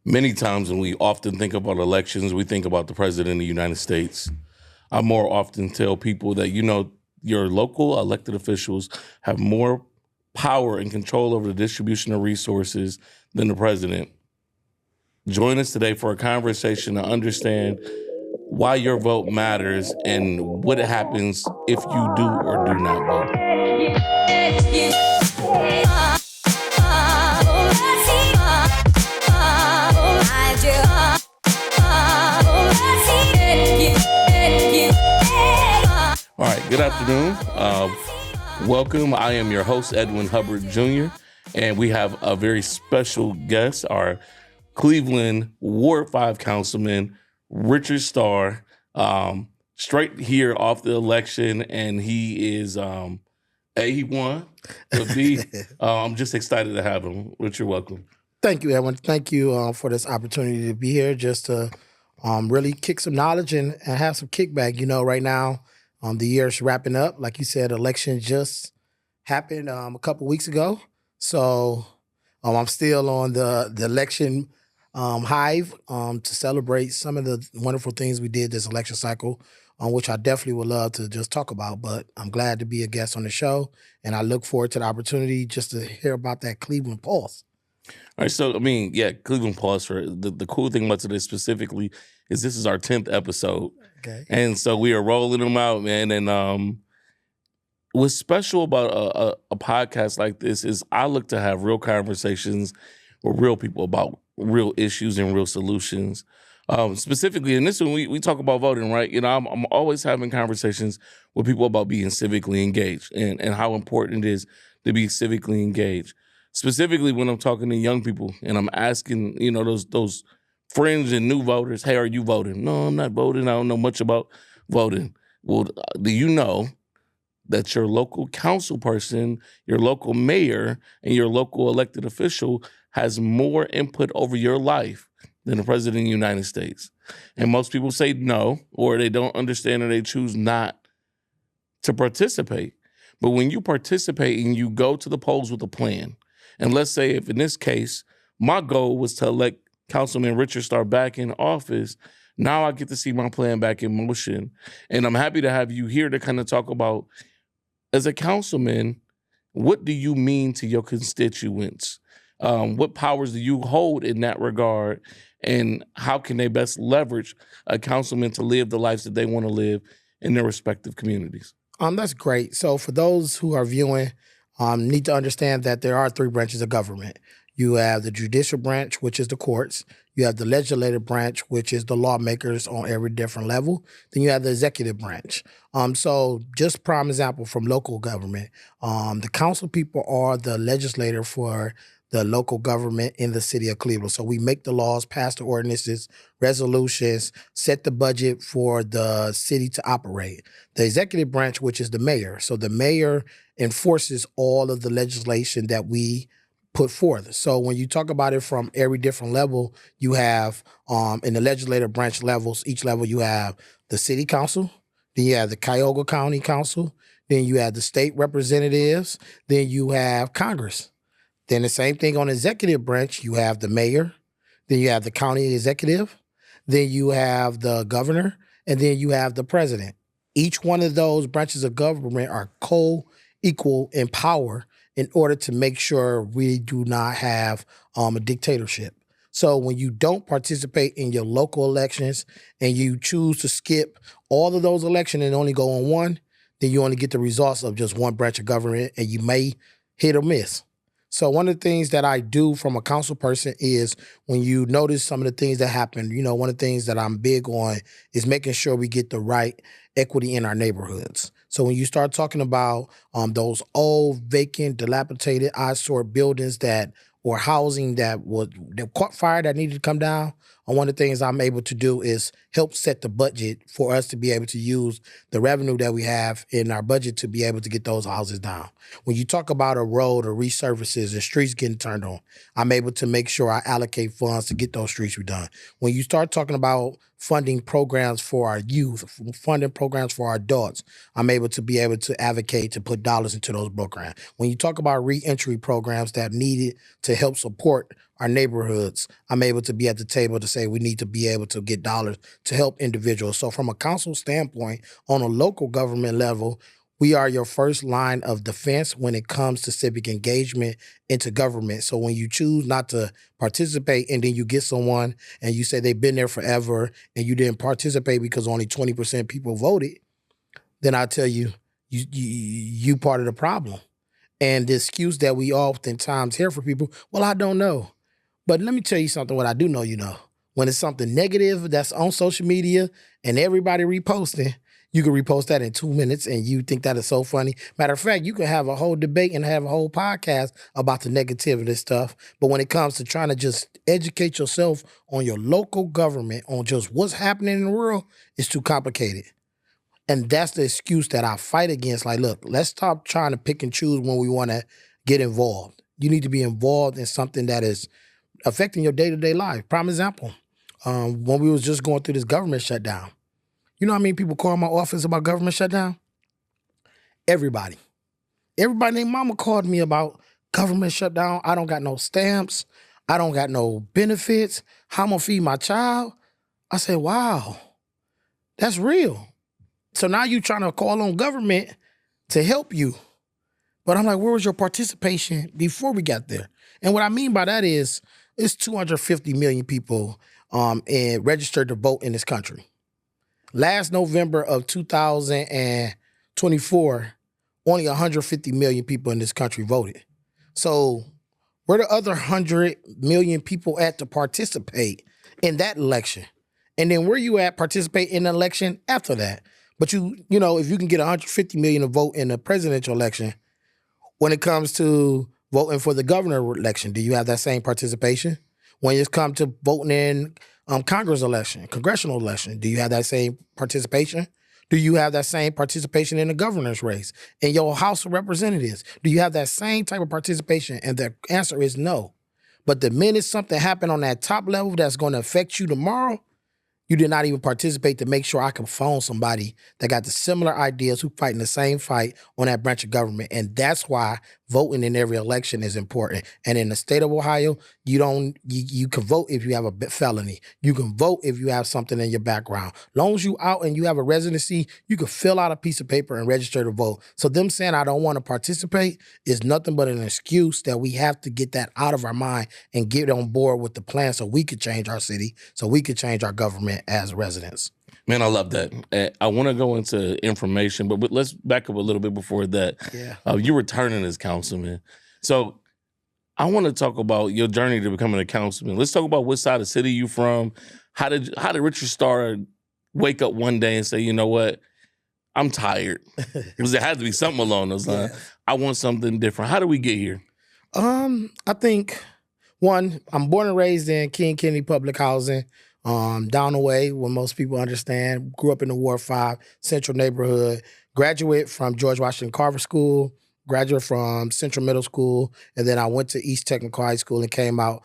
Many times when we often think about elections, we think about the president of the United States. I more often tell people that, your local elected officials have more power and control over the distribution of resources than the president. Join us today for a conversation to understand why your vote matters and what happens if you do or do not vote. All right, good afternoon. Welcome. I am your host, Edwin Hubbard Jr., and we have a very special guest, our Cleveland Ward 5 Councilman, Richard Starr, straight here off the election, and he is he won. But B, I'm just excited to have him. Richard, welcome. Thank you, Edwin. Thank you for this opportunity to be here, just to really kick some knowledge and have some kickback. Right now, the year's wrapping up. Like you said, election just happened a couple weeks ago. So I'm still on the election hive to celebrate some of the wonderful things we did this election cycle, which I definitely would love to just talk about. But I'm glad to be a guest on the show, and I look forward to the opportunity just to hear about that Cleveland Pulse. All right, so Cleveland Pulse. For the cool thing about today specifically is this is our 10th episode. Okay. And so we are rolling them out, man. And what's special about a podcast like this is I look to have real conversations with real people about real issues and real solutions. Specifically, in this one, we talk about voting, right? I'm always having conversations with people about being civically engaged and how important it is to be civically engaged. Specifically when I'm talking to young people and I'm asking, those fringe and new voters, hey, are you voting? No, I'm not voting. I don't know much about voting. Well, do you know that your local councilperson, your local mayor, and your local elected official has more input over your life than the president of the United States? And most people say no, or they don't understand, or they choose not to participate. But when you participate and you go to the polls with a plan, and let's say if in this case, my goal was to elect Councilman Richard Starr back in office, now I get to see my plan back in motion. And I'm happy to have you here to kind of talk about, as a councilman, what do you mean to your constituents? What powers do you hold in that regard? And how can they best leverage a councilman to live the lives that they want to live in their respective communities? That's great. So for those who are viewing, need to understand that there are three branches of government. You have the judicial branch, which is the courts. You have the legislative branch, which is the lawmakers on every different level. Then you have the executive branch. So just prime example from local government, the council people are the legislator for the local government in the city of Cleveland. So we make the laws, pass the ordinances, resolutions, set the budget for the city to operate. The executive branch, which is the mayor. So the mayor enforces all of the legislation that we put forth. So when you talk about it from every different level, you have in the legislative branch levels, each level you have the city council, then you have the Cuyahoga County Council, then you have the state representatives, then you have Congress. Then the same thing on the executive branch, you have the mayor, then you have the county executive, then you have the governor, and then you have the president. Each one of those branches of government are co-equal in power in order to make sure we do not have a dictatorship. So when you don't participate in your local elections and you choose to skip all of those elections and only go on one, then you only get the results of just one branch of government and you may hit or miss. So one of the things that I do from a council person is when you notice some of the things that happen, one of the things that I'm big on is making sure we get the right equity in our neighborhoods. So when you start talking about those old, vacant, dilapidated, eyesore buildings or housing that caught fire that needed to come down, one of the things I'm able to do is help set the budget for us to be able to use the revenue that we have in our budget to be able to get those houses down. When you talk about a road or resurfaces and streets getting turned on, I'm able to make sure I allocate funds to get those streets redone. When you start talking about funding programs for our youth, funding programs for our adults, I'm able to advocate to put dollars into those programs. When you talk about reentry programs that needed to to help support our neighborhoods, I'm able to be at the table to say we need to be able to get dollars to help individuals. So from a council standpoint, on a local government level, we are your first line of defense when it comes to civic engagement into government. So when you choose not to participate and then you get someone and you say they've been there forever and you didn't participate because only 20% people voted, then I tell you, you part of the problem. And the excuse that we oftentimes hear for people, well, I don't know. But let me tell you something, what I do know, when it's something negative that's on social media and everybody reposting, you can repost that in 2 minutes and you think that is so funny. Matter of fact, you can have a whole debate and have a whole podcast about the negativity stuff. But when it comes to trying to just educate yourself on your local government, on just what's happening in the world, it's too complicated. And that's the excuse that I fight against. Like, look, let's stop trying to pick and choose when we want to get involved. You need to be involved in something that is affecting your day-to-day life. Prime example, when we was just going through this government shutdown, you know how many people call my office about government shutdown? Everybody. Everybody named mama called me about government shutdown. I don't got no stamps. I don't got no benefits. How I'm going to feed my child? I said, wow, that's real. So now you trying to call on government to help you. But I'm like, where was your participation before we got there? And what I mean by that is it's 250 million people and registered to vote in this country. Last November of 2024, only 150 million people in this country voted. So where the other 100 million people at to participate in that election? And then where you at participate in the election after that? But you know, if you can get 150 million to vote in the presidential election, when it comes to voting for the governor election, do you have that same participation? When it comes to voting in Congress election, congressional election, do you have that same participation? Do you have that same participation in the governor's race? In your House of Representatives, do you have that same type of participation? And the answer is no. But the minute something happened on that top level that's going to affect you tomorrow, you did not even participate to make sure I could phone somebody that got the similar ideas who fighting the same fight on that branch of government. And that's why voting in every election is important. And in the state of Ohio, you can vote if you have a felony. You can vote if you have something in your background. As long as you out and you have a residency, you can fill out a piece of paper and register to vote. So them saying I don't want to participate is nothing but an excuse that we have to get that out of our mind and get on board with the plan so we could change our city, so we could change our government as residents. Man, I love that. I want to go into information, but let's back up a little bit before that. Yeah. You're returning as councilman. So I want to talk about your journey to becoming a councilman. Let's talk about what side of the city you from. How did Richard Starr wake up one day and say, you know what, I'm tired? Because there had to be something along those lines. Yeah. I want something different. How did we get here? I think, one, I'm born and raised in King Kennedy Public Housing. Down the way, where most people understand, grew up in the Ward 5 Central neighborhood, graduate from George Washington Carver School, graduate from Central Middle School, and then I went to East Technical High School and came out.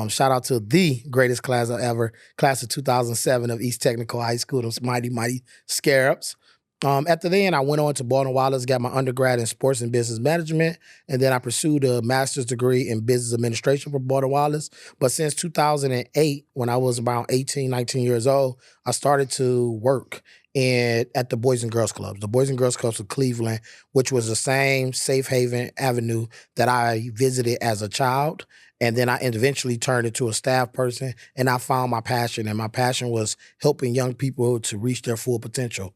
Shout out to the greatest class ever, class of 2007 of East Technical High School, those mighty, mighty Scarabs. After then, I went on to Baldwin Wallace, got my undergrad in sports and business management, and then I pursued a master's degree in business administration from Baldwin Wallace. But since 2008, when I was about 18, 19 years old, I started to work at the Boys and Girls Clubs. The Boys and Girls Clubs of Cleveland, which was the same safe haven avenue that I visited as a child. And then I eventually turned into a staff person, and I found my passion. And my passion was helping young people to reach their full potential.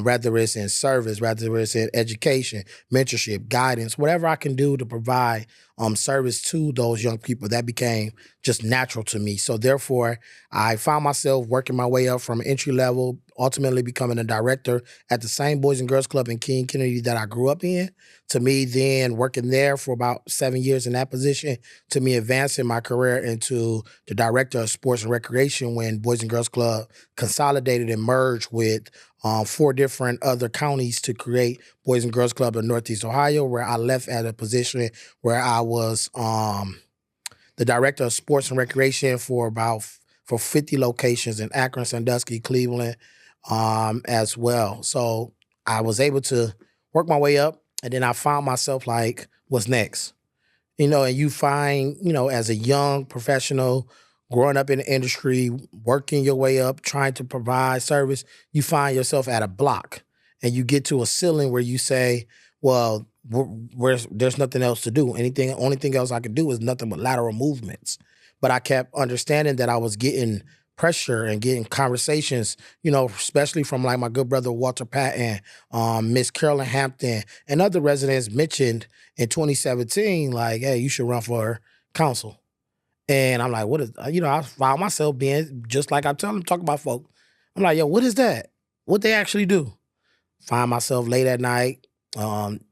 Whether it's in service, whether it's in education, mentorship, guidance, whatever I can do to provide service to those young people, that became just natural to me. So therefore, I found myself working my way up from entry level, ultimately becoming a director at the same Boys and Girls Club in King Kennedy that I grew up in, to me then working there for about 7 years in that position, to me advancing my career into the director of sports and recreation when Boys and Girls Club consolidated and merged with 4 different other counties to create Boys and Girls Club in Northeast Ohio, where I left at a position where I was the director of sports and recreation for 50 locations in Akron, Sandusky, Cleveland, as well. So I was able to work my way up, and then I found myself like, what's next? And you find, as a young professional growing up in the industry, working your way up, trying to provide service, you find yourself at a block and you get to a ceiling where you say, well, there's nothing else to do. Only thing else I could do is nothing but lateral movements. But I kept understanding that I was getting pressure and getting conversations, especially from like my good brother Walter Patton, Miss Carolyn Hampton, and other residents mentioned in 2017, like, hey, you should run for council. And I'm like, what is, I found myself being just like I'm telling them, talk about folk. I'm like, yo, what is that? What they actually do? Find myself late at night,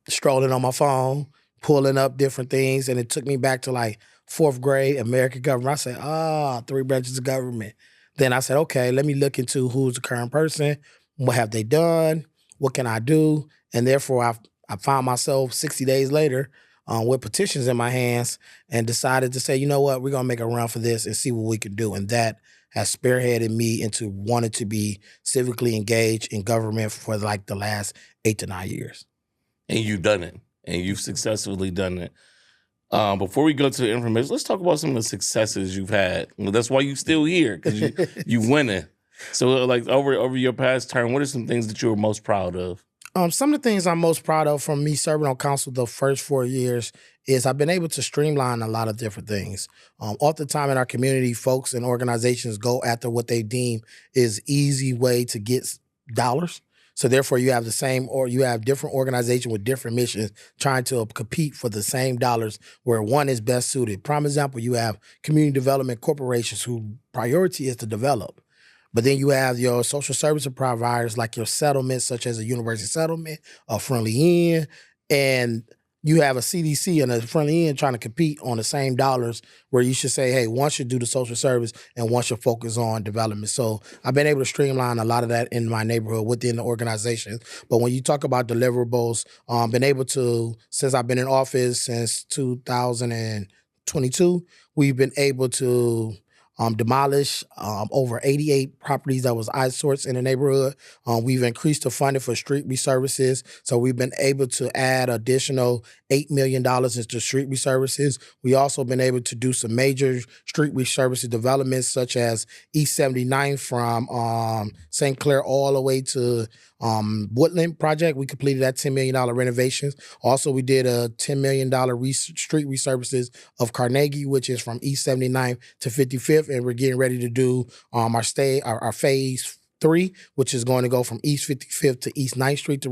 strolling on my phone, pulling up different things. And it took me back to like 4th grade American government. I said, 3 branches of government. Then I said, okay, let me look into who's the current person. What have they done? What can I do? And therefore, I found myself 60 days later with petitions in my hands and decided to say, you know what, we're going to make a run for this and see what we can do. And that has spearheaded me into wanting to be civically engaged in government for like the last 8 to 9 years. And you've done it. And you've successfully done it. Before we go to the information, let's talk about some of the successes you've had. Well, that's why you're still here, because you winning. So, like over your past term, what are some things that you were most proud of? Some of the things I'm most proud of from me serving on council the first 4 years is I've been able to streamline a lot of different things. Oftentimes in our community, folks and organizations go after what they deem is easy way to get dollars. So therefore, you have you have different organizations with different missions trying to compete for the same dollars where one is best suited. Prime example, you have community development corporations whose priority is to develop. But then you have your social service providers like your settlements, such as a university settlement, a Friendly Inn, and you have a CDC and a Friendly Inn trying to compete on the same dollars where you should say, hey, one should do the social service and one should focus on development. So I've been able to streamline a lot of that in my neighborhood within the organization. But when you talk about deliverables, been able to, since I've been in office since 2022, we've been able to demolish over 88 properties that was eyesores in the neighborhood. We've increased the funding for street resurfaces. So we've been able to add additional $8 million into street resurfaces. We also been able to do some major street resurface developments such as East 79th from St. Clair all the way to Woodland project. We completed that $10 million renovations. Also, we did a $10 million street resurfaces of Carnegie, which is from East 79th to 55th. And we're getting ready to do our phase 3, which is going to go from East 55th to East 9th Street to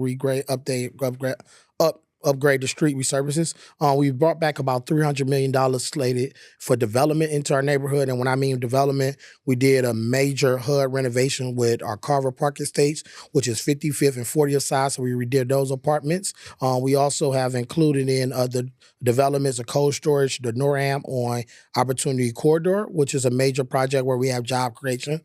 upgrade the street resurfaces. We brought back about $300 million slated for development into our neighborhood. And when I mean development, we did a major HUD renovation with our Carver Park Estates, which is 55th and 40th side. So we redid those apartments. We also have included in other developments of cold storage, the NORAM on Opportunity Corridor, which is a major project where we have job creation.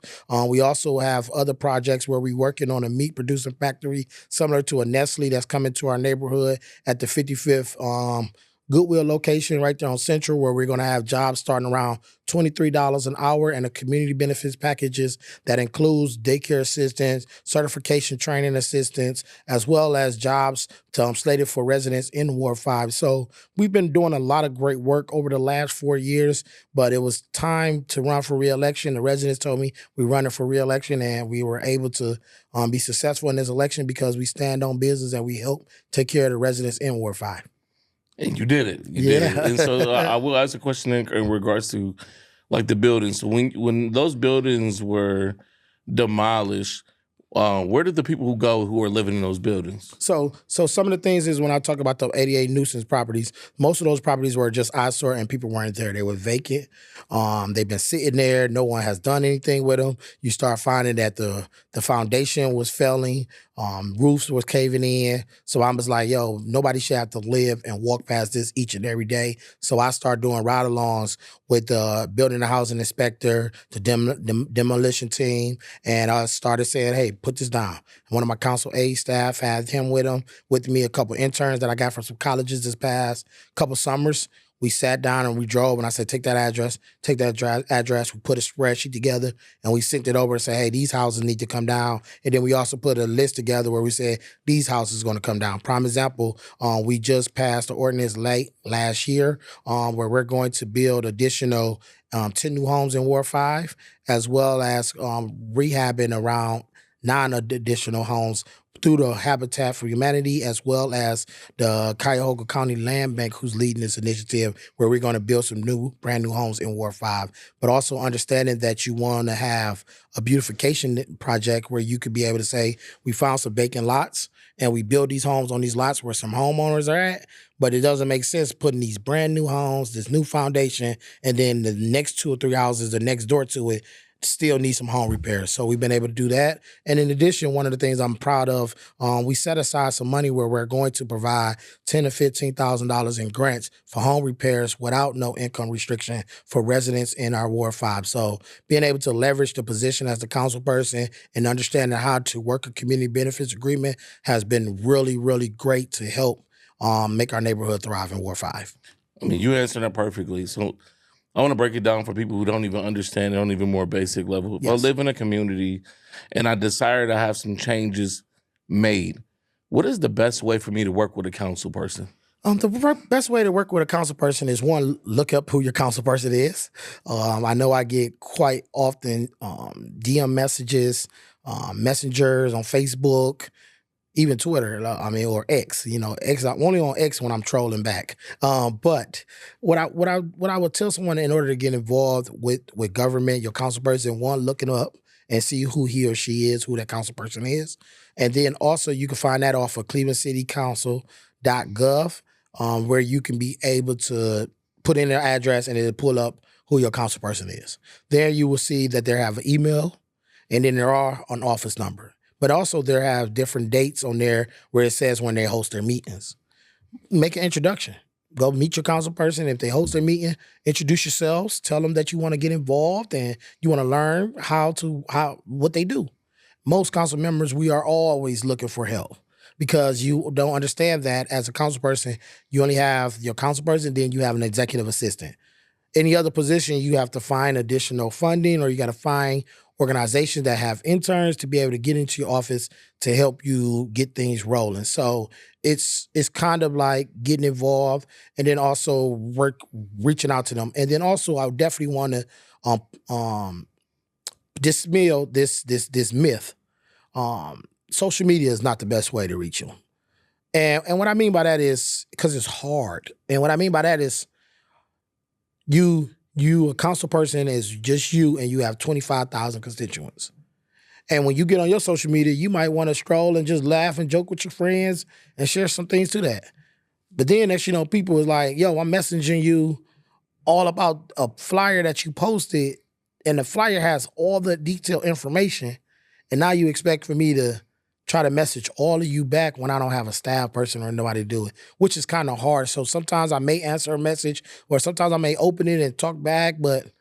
We also have other projects where we're working on a meat producing factory similar to a Nestle that's coming to our neighborhood at the 55th Goodwill location right there on Central, where we're going to have jobs starting around $23 an hour and a community benefits packages that includes daycare assistance, certification training assistance, as well as jobs slated for residents in Ward 5. So we've been doing a lot of great work over the last 4 years, but it was time to run for re-election. The residents told me we're running for re-election, and we were able to be successful in this election because we stand on business and we help take care of the residents in Ward 5. And you did it. You did it. And so I will ask a question in regards to like the buildings. So when those buildings were demolished, where did the people who go who are living in those buildings? So some of the things is when I talk about the 88 nuisance properties, most of those properties were just eyesore and people weren't there. They were vacant. They've been sitting there. No one has done anything with them. You start finding that the foundation was failing. Roofs was caving in. So I was like, yo, nobody should have to live and walk past this each and every day. So I started doing ride-alongs with the building and housing inspector, the demolition team, and I started saying, hey, put this down. One of my council aide staff had him with me, a couple interns that I got from some colleges this past couple summers. We sat down and we drove, and I said, take that address. We put a spreadsheet together, and we sent it over and said, hey, these houses need to come down. And then we also put a list together where we said, these houses are going to come down. Prime example, we just passed the ordinance late last year where we're going to build additional 10 new homes in Ward 5, as well as rehabbing around 9 additional homes through the Habitat for Humanity, as well as the Cuyahoga County Land Bank, who's leading this initiative, where we're going to build some brand new homes in Ward 5. But also understanding that you want to have a beautification project where you could be able to say, we found some vacant lots and we build these homes on these lots where some homeowners are at, but it doesn't make sense putting these brand new homes, this new foundation, and then the next 2 or 3 houses are next door to it still need some home repairs. So we've been able to do that. And in addition, one of the things I'm proud of, we set aside some money where we're going to provide $10,000 to $15,000 in grants for home repairs without no income restriction for residents in our Ward 5. So being able to leverage the position as the council person and understanding how to work a community benefits agreement has been really, really great to help make our neighborhood thrive in Ward 5. I mean, you answered that perfectly. So I want to break it down for people who don't even understand it on even more basic level. If I live in a community and I desire to have some changes made, what is the best way for me to work with a council person? The best way to work with a council person is, one, look up who your council person is. I know I get quite often DM messages, messengers on Facebook, even Twitter, or X. X. I'm only on X when I'm trolling back. But what I would tell someone in order to get involved with government, your council person, one, looking up and see who he or she is, who that council person is, and then also you can find that off of clevelandcitycouncil.gov, where you can be able to put in their address and it'll pull up who your council person is. There you will see that they have an email, and then there are an office number. But also they have different dates on there where it says when they host their meetings. Make an introduction. Go meet your council person. If they host their meeting, introduce yourselves. Tell them that you want to get involved and you want to learn what they do. Most council members, we are always looking for help because you don't understand that as a council person, you only have your council person, then you have an executive assistant. Any other position, you have to find additional funding, or you got to find organizations that have interns to be able to get into your office to help you get things rolling. So it's kind of like getting involved, and then also reaching out to them. And then also I would definitely want to dispel this myth. Social media is not the best way to reach you. And what I mean by that is, because it's hard. And what I mean by that is you a council person is just you, and you have 25,000 constituents. And when you get on your social media, you might want to scroll and just laugh and joke with your friends and share some things to that. But then next, people is like, yo, I'm messaging you all about a flyer that you posted, and the flyer has all the detailed information. And now you expect for me to try to message all of you back when I don't have a staff person or nobody to do it, which is kind of hard. So sometimes I may answer a message, or sometimes I may open it and talk back. But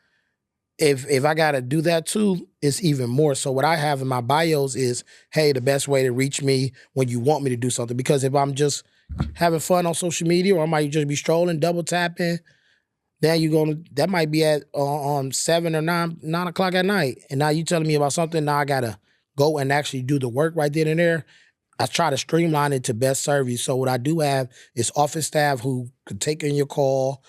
if I got to do that too, it's even more. So what I have in my bios is, hey, the best way to reach me when you want me to do something. Because if I'm just having fun on social media, or I might just be strolling, double tapping, then that might be at on 7 or 9 o'clock at night. And now you telling me about something, now I got to go and actually do the work right then and there. I try to streamline it to best serve you. So what I do have is office staff who could take in your call,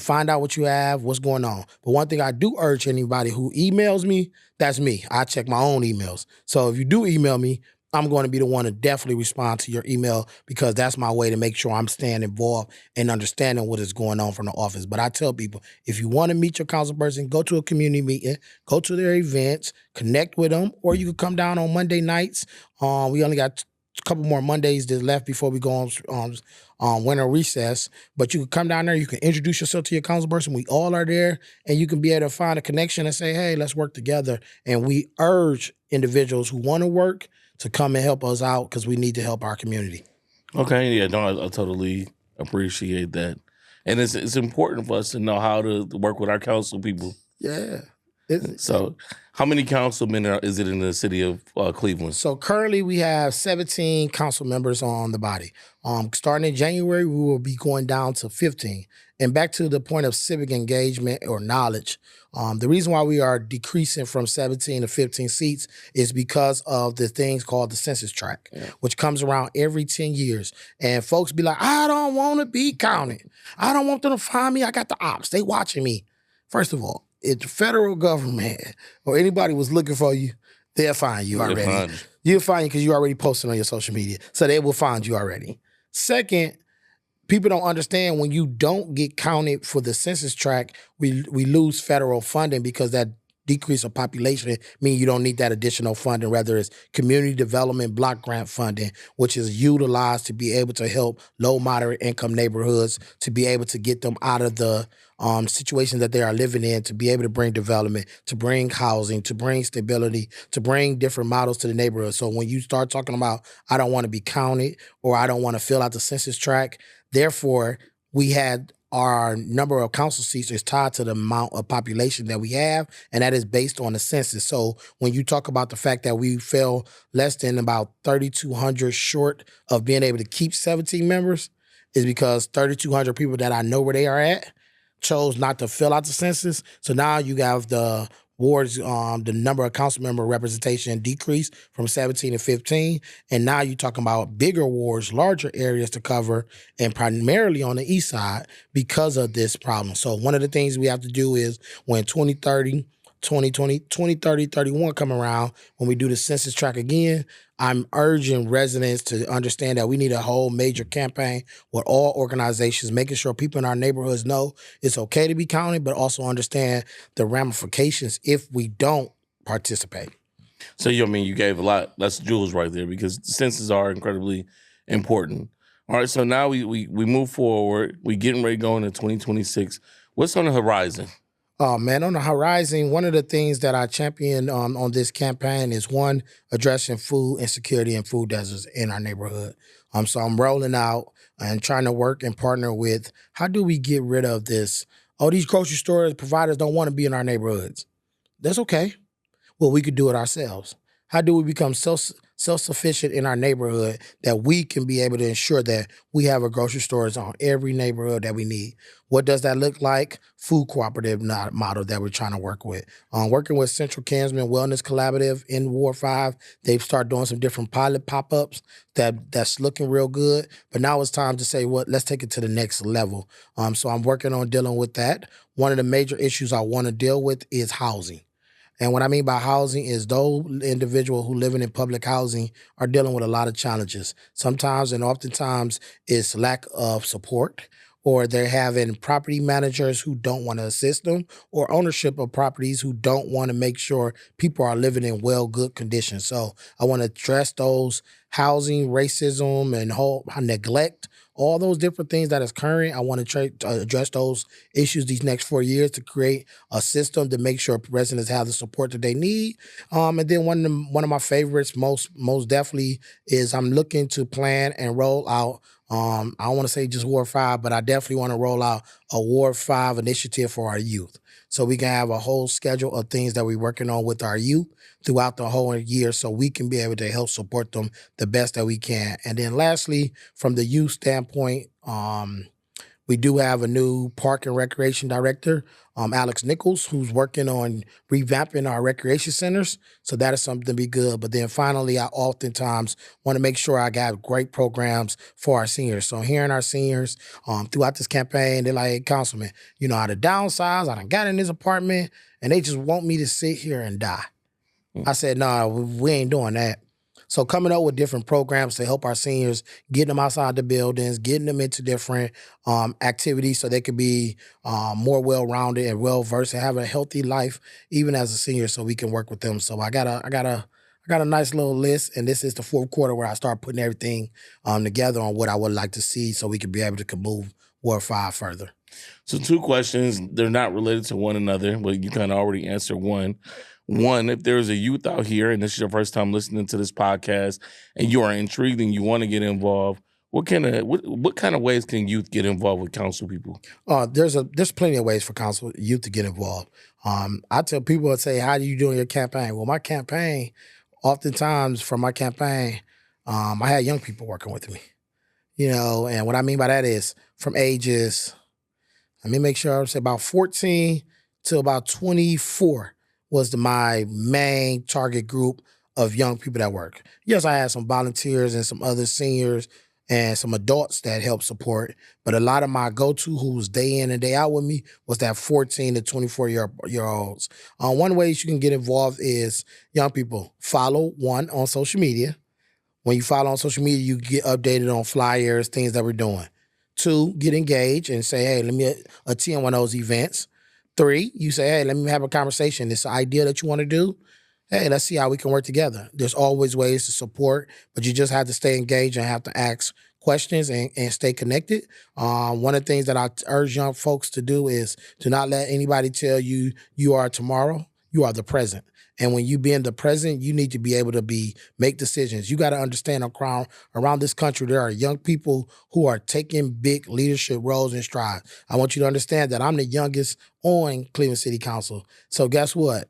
find out what you have, what's going on. But one thing I do urge anybody who emails me, that's me. I check my own emails. So if you do email me, I'm going to be the one to definitely respond to your email, because that's my way to make sure I'm staying involved and understanding what is going on from the office. But I tell people, if you want to meet your council person, go to a community meeting, go to their events, connect with them, or you can come down on Monday nights. We only got a couple more Mondays that left before we go on winter recess. But you can come down there, you can introduce yourself to your council person. We all are there, and you can be able to find a connection and say, hey, let's work together. And we urge individuals who want to work to come and help us out, because we need to help our community. Okay, yeah, no, I totally appreciate that. And it's important for us to know how to work with our council people. Yeah. So how many councilmen is it in the city of Cleveland? So currently we have 17 council members on the body. Starting in January, we will be going down to 15. And back to the point of civic engagement or knowledge, the reason why we are decreasing from 17 to 15 seats is because of the things called the census tract, which comes around every 10 years. And folks be like, I don't want to be counted. I don't want them to find me. I got the ops. They watching me. First of all, if the federal government or anybody was looking for you, they'll find you already. You'll find you because you already posted on your social media. So they will find you already. Second, people don't understand when you don't get counted for the census tract, we lose federal funding because that decrease of population means you don't need that additional funding, whether it's community development block grant funding, which is utilized to be able to help low, moderate income neighborhoods to be able to get them out of the situations that they are living in, to be able to bring development, to bring housing, to bring stability, to bring different models to the neighborhood. So when you start talking about, I don't want to be counted or I don't want to fill out the census tract, therefore we had our number of council seats is tied to the amount of population that we have, and that is based on the census. So when you talk about the fact that we fell less than about 3,200 short of being able to keep 17 members, is because 3,200 people that I know where they are at chose not to fill out the census. So now you have the wards, the number of council member representation decreased from 17 to 15. And now you're talking about bigger wards, larger areas to cover, and primarily on the east side because of this problem. So one of the things we have to do is when 2030, 31 come around, when we do the census track again, I'm urging residents to understand that we need a whole major campaign with all organizations, making sure people in our neighborhoods know it's okay to be counted, but also understand the ramifications if we don't participate. So, you gave a lot. That's jewels right there because census are incredibly important. All right, so now we move forward. We getting ready to go into 2026. What's on the horizon? Oh, man, on the horizon, one of the things that I champion on this campaign is, one, addressing food insecurity and food deserts in our neighborhood. So I'm rolling out and trying to work and partner with, how do we get rid of this? Oh, these grocery stores providers don't want to be in our neighborhoods. That's okay. Well, we could do it ourselves. How do we become self-sufficient in our neighborhood that we can be able to ensure that we have a grocery stores on every neighborhood that we need? What does that look like? Food cooperative model that we're trying to work with. Working with Central Kinsman Wellness Collaborative in Ward 5, they've started doing some different pilot pop-ups that's looking real good. But now it's time to say, let's take it to the next level. So I'm working on dealing with that. One of the major issues I want to deal with is housing. And what I mean by housing is those individuals who living in public housing are dealing with a lot of challenges. Sometimes and oftentimes it's lack of support, or they're having property managers who don't want to assist them, or ownership of properties who don't want to make sure people are living in good conditions. So I want to address those housing, racism, and whole neglect, all those different things that is current. I want to address those issues these next 4 years to create a system to make sure residents have the support that they need. And then one of my favorites, most definitely, is I'm looking to plan and roll out. I don't want to say just Ward 5, but I definitely want to roll out a Ward 5 initiative for our youth. So we can have a whole schedule of things that we're working on with our youth throughout the whole year so we can be able to help support them the best that we can. And then lastly, from the youth standpoint, we do have a new park and recreation director, Alex Nichols, who's working on revamping our recreation centers. So that is something to be good. But then finally, I oftentimes want to make sure I got great programs for our seniors. So hearing our seniors throughout this campaign, they're like, hey, Councilman, I done downsized, I done got in this apartment, and they just want me to sit here and die. I said, no, we ain't doing that. So coming up with different programs to help our seniors, getting them outside the buildings, getting them into different activities so they could be more well-rounded and well-versed and have a healthy life even as a senior, so we can work with them. So I got a nice little list, and this is the fourth quarter where I start putting everything together on what I would like to see so we can be able to move Ward 5 further. So 2 questions. They're not related to one another, but you kind of already answered one. One, if there's a youth out here and this is your first time listening to this podcast and you are intrigued and you want to get involved, what kind of ways can youth get involved with council people? There's plenty of ways for council youth to get involved. I tell people that say, how are you doing your campaign? Well, my campaign, oftentimes for my campaign, I had young people working with me. And what I mean by that is from ages let me make sure I say about 14 to about 24 was my main target group of young people that work. Yes, I had some volunteers and some other seniors and some adults that helped support, but a lot of my go-to who was day in and day out with me was that 14 to 24-year-olds. One way you can get involved is young people follow one on social media. When you follow on social media, you get updated on flyers, things that we're doing. 2, get engaged and say, hey, let me attend one of those events. 3, you say, hey, let me have a conversation. This idea that you want to do, hey, let's see how we can work together. There's always ways to support, but you just have to stay engaged and have to ask questions and stay connected. One of the things that I urge young folks to do is to not let anybody tell you you are tomorrow. You are the present. And when you be in the present, you need to be able to make decisions. You got to understand around this country, there are young people who are taking big leadership roles in stride. I want you to understand that I'm the youngest on Cleveland City Council. So guess what?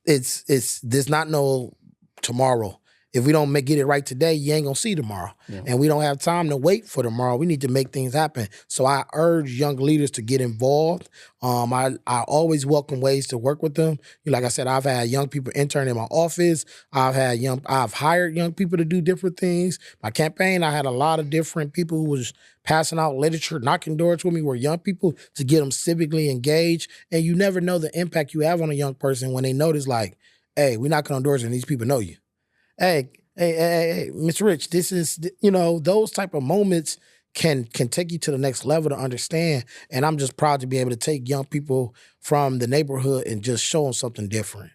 There's not no tomorrow. If we don't get it right today, you ain't gonna see tomorrow. Yeah. And we don't have time to wait for tomorrow. We need to make things happen. So I urge young leaders to get involved. I always welcome ways to work with them. Like I said, I've had young people intern in my office. I've hired young people to do different things. My campaign, I had a lot of different people who was passing out literature, knocking doors with me, were young people to get them civically engaged. And you never know the impact you have on a young person when they notice like, hey, we're knocking on doors and these people know you. Hey, Mr. Rich, this is, those type of moments can take you to the next level to understand. And I'm just proud to be able to take young people from the neighborhood and just show them something different.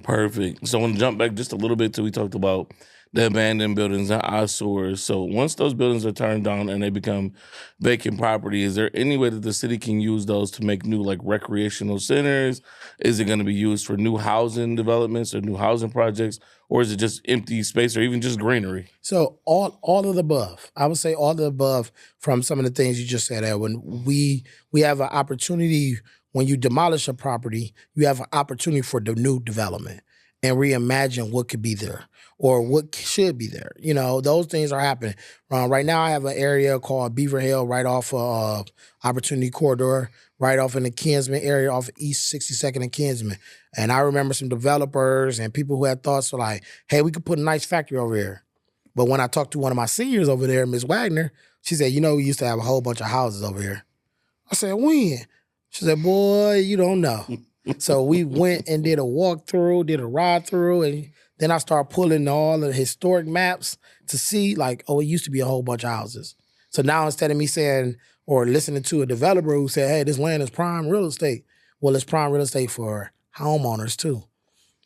Perfect. So I want to jump back just a little bit till we talked about the abandoned buildings and eyesores. So once those buildings are turned down and they become vacant property, is there any way that the city can use those to make new like recreational centers? Is it going to be used for new housing developments or new housing projects? Or is it just empty space or even just greenery? So all of the above. I would say all of the above from some of the things you just said, Edwin. We have an opportunity when you demolish a property, you have an opportunity for the new development and reimagine what could be there or what should be there. Those things are happening. Right now I have an area called Beaver Hill right off of Opportunity Corridor, right off in the Kinsman area off of East 62nd and Kinsman. And I remember some developers and people who had thoughts like, hey, we could put a nice factory over here. But when I talked to one of my seniors over there, Ms. Wagner, she said, we used to have a whole bunch of houses over here. I said, when? She said, boy, you don't know. So we went and did a walkthrough, did a ride through, and then I started pulling all the historic maps to see like, it used to be a whole bunch of houses. So now instead of me saying or listening to a developer who said, hey, this land is prime real estate, well, it's prime real estate for homeowners too.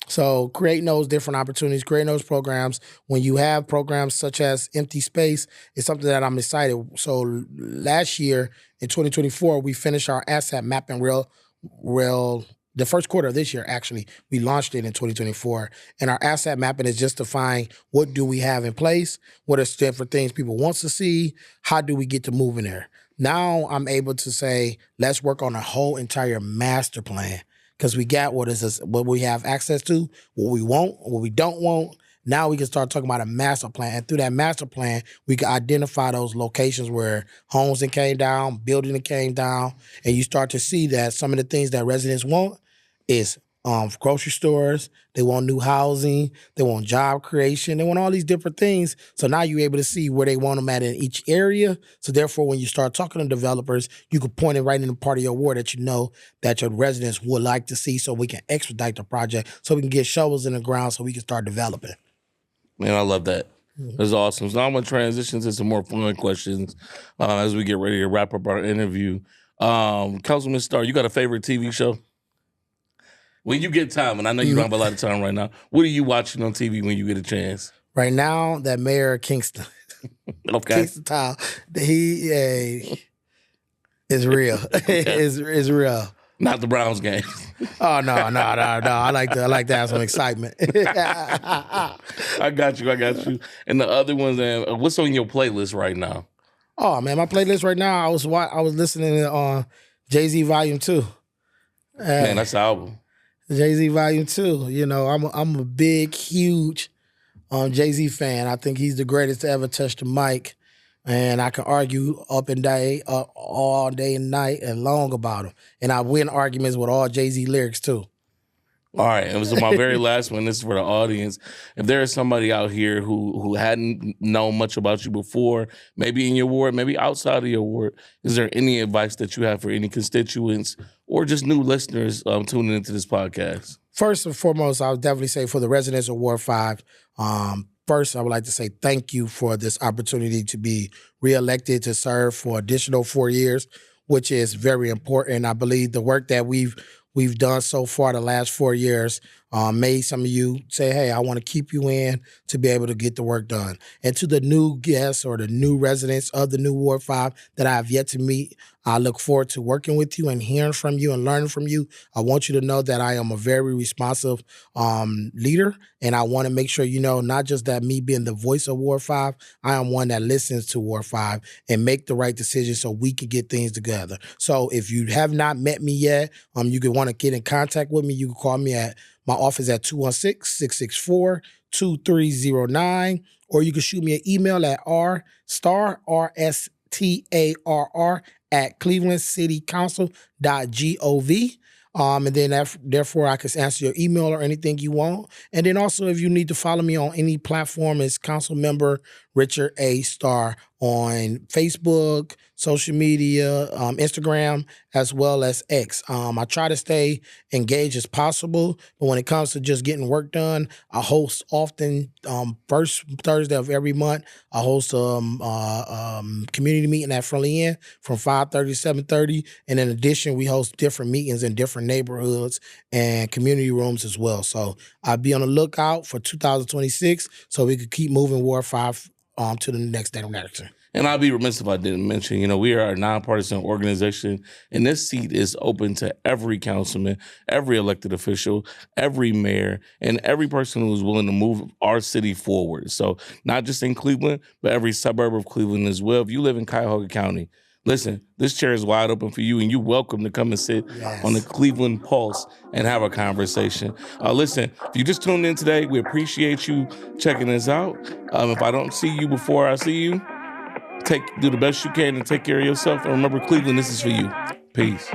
So creating those different opportunities, creating those programs, when you have programs such as Empty Space, is something that I'm excited. So last year in 2024, we finished our asset mapping the first quarter of this year, actually. We launched it in 2024. And our asset mapping is just to find what do we have in place, what are different things people want to see, how do we get to moving there. Now I'm able to say, let's work on a whole entire master plan because we got what we have access to, what we want, what we don't want. Now we can start talking about a master plan. And through that master plan, we can identify those locations where homes that came down, building that came down, and you start to see that some of the things that residents want is grocery stores, they want new housing, they want job creation, they want all these different things. So now you're able to see where they want them at in each area. So therefore, when you start talking to developers, you can point it right in the part of your ward that you know that your residents would like to see so we can expedite the project, so we can get shovels in the ground so we can start developing. Man, I love that. That's awesome. So now I'm going to transition to some more fun questions as we get ready to wrap up our interview. Councilman Starr, you got a favorite TV show? When you get time, and I know you don't have a lot of time right now, what are you watching on TV when you get a chance? Right now, that Mayor of Kingston. Okay. Kingston Town. He is real. It's real. Not the Browns game. Oh, no. I like to have some excitement. I got you. And the other ones, what's on your playlist right now? Oh, man, my playlist right now, I was listening to Jay-Z Volume 2. Man, that's the album. Jay-Z Volume 2. I'm a big, huge Jay-Z fan. I think he's the greatest to ever touch the mic. and I can argue up and day, all day and night and long about them. And I win arguments with all Jay-Z lyrics too. All right, and so my very last one, this is for the audience. If there is somebody out here who hadn't known much about you before, maybe in your ward, maybe outside of your ward, is there any advice that you have for any constituents or just new listeners tuning into this podcast? First and foremost, I would definitely say for the residents of Ward 5, first, I would like to say thank you for this opportunity to be reelected to serve for additional 4 years, which is very important. I believe the work that we've done so far the last 4 years made some of you say, hey, I want to keep you in to be able to get the work done. And to the new guests or the new residents of the new Ward 5 that I have yet to meet, I look forward to working with you and hearing from you and learning from you. I want you to know that I am a very responsive leader, and I want to make sure you know not just that me being the voice of Ward 5, I am one that listens to Ward 5 and make the right decisions so we can get things together. So if you have not met me yet, you could want to get in contact with me. You can call me at my office at 216-664-2309, or you can shoot me an email at rstarr, R-S-T-A-R-R, at clevelandcitycouncil.gov. And then therefore I can answer your email or anything you want. And then also if you need to follow me on any platform, it's Councilmember Richard A. Starr on Facebook, social media, Instagram, as well as X. I try to stay engaged as possible, but when it comes to just getting work done, I host often, first Thursday of every month, I host a community meeting at Friendly Inn from 5:30 to 7:30. And in addition, we host different meetings in different neighborhoods and community rooms as well. So I'll be on the lookout for 2026 so we could keep moving Ward 5 to the next direction. And I'll be remiss if I didn't mention, we are a nonpartisan organization, and this seat is open to every councilman, every elected official, every mayor, and every person who is willing to move our city forward. So not just in Cleveland, but every suburb of Cleveland as well. If you live in Cuyahoga County, listen, this chair is wide open for you, and you're welcome to come and sit on the Cleveland Pulse and have a conversation. Listen, if you just tuned in today, we appreciate you checking us out. If I don't see you before I see you, do the best you can and take care of yourself. And remember, Cleveland, this is for you. Peace.